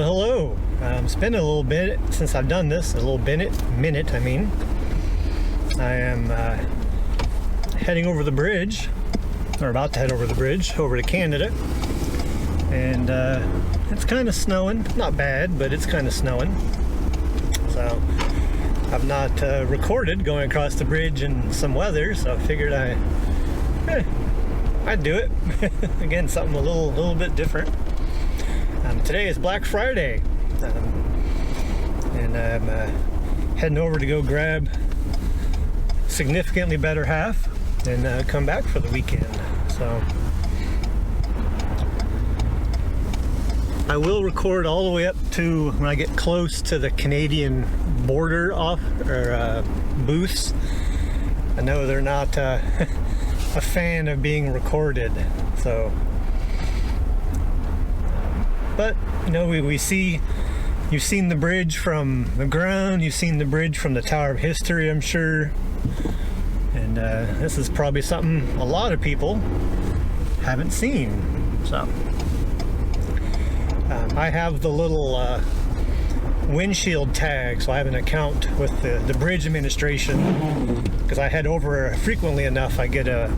Hello. It's been a little bit since I've done this. Minute, I mean. I am heading over the bridge, or about to head over the bridge, over to Canada. And it's kind of snowing. Not bad, but it's kind of snowing. So I've not recorded going across the bridge in some weather, so I figured I'd do it. Again, something a little bit different. Today is Black Friday, and I'm heading over to go grab significantly better half and come back for the weekend. So I will record all the way up to when I get close to the Canadian border booths. I know they're not a fan of being recorded, so. But, you know, we see, you've seen the bridge from the ground, you've seen the bridge from the Tower of History, I'm sure. And this is probably something a lot of people haven't seen. So, I have the little windshield tag, so I have an account with the bridge administration. Because I head over frequently enough, I get a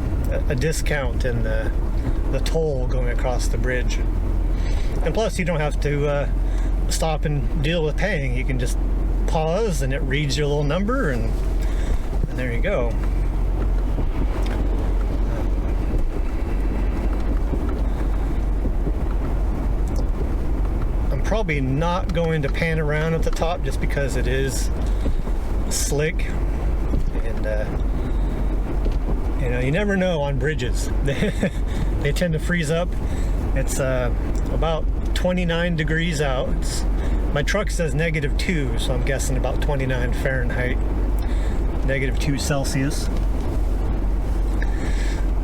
discount in the toll going across the bridge. And plus, you don't have to stop and deal with paying. You can just pause and it reads your little number, and there you go. I'm probably not going to pan around at the top just because it is slick, and you know, you never know on bridges. They tend to freeze up. It's about 29 degrees out. My truck says -2, so I'm guessing about 29 Fahrenheit, -2 Celsius.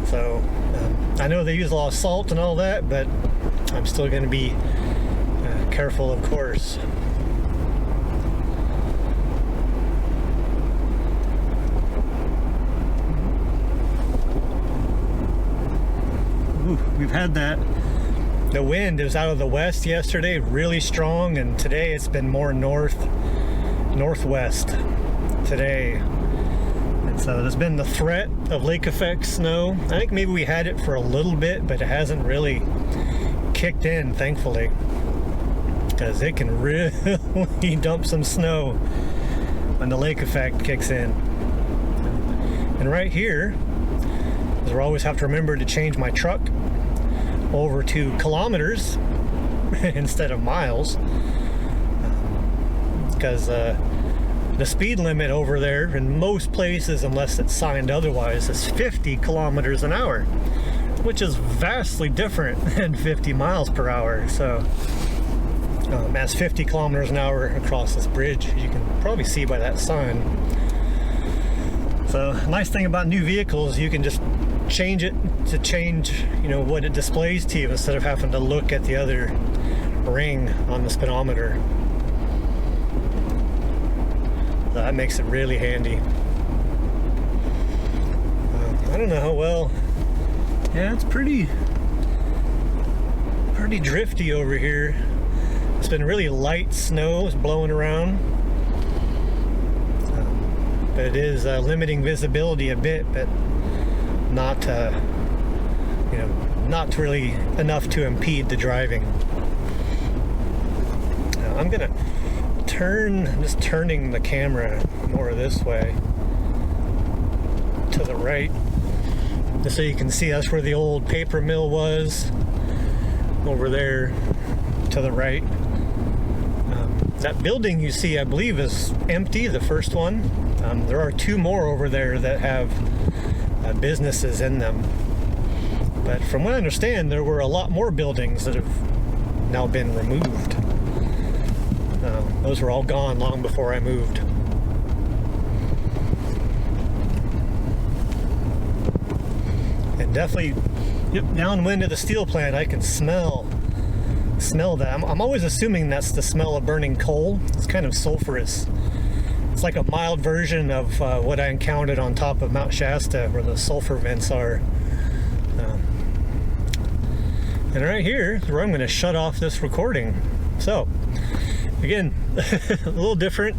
So I know they use a lot of salt and all that, but I'm still going to be careful, of course. Ooh, we've had that. The wind was out of the west yesterday, really strong, and today it's been more northwest today. And so there's been the threat of lake effect snow. I think maybe we had it for a little bit, but it hasn't really kicked in, thankfully, because it can really dump some snow when the lake effect kicks in. And right here, I always have to remember to change my truck over to kilometers instead of miles, because the speed limit over there in most places, unless it's signed otherwise, is 50 kilometers an hour, which is vastly different than 50 miles per hour. So as 50 kilometers an hour across this bridge, you can probably see by that sign. So nice thing about new vehicles, you can just change it to change, you know, what it displays to you instead of having to look at the other ring on the speedometer. So that makes it really handy. I don't know how well. Yeah, it's pretty drifty over here. It's been really light snow, it's blowing around. But it is limiting visibility a bit, but not you know, not really enough to impede the driving. Now, I'm gonna just turning the camera more this way to the right, just so you can see that's where the old paper mill was, over there to the right. That building you see, I believe, is empty, the first one. There are two more over there that have businesses in them. But from what I understand, there were a lot more buildings that have now been removed. Those were all gone long before I moved. And definitely, yep, downwind of the steel plant, I can smell that. I'm always assuming that's the smell of burning coal. It's kind of sulfurous. It's like a mild version of what I encountered on top of Mount Shasta, where the sulfur vents are. And right here is where I'm going to shut off this recording. So, again, a little different.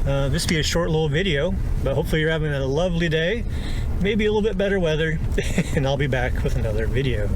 This will be a short little video, but hopefully you're having a lovely day, maybe a little bit better weather, and I'll be back with another video.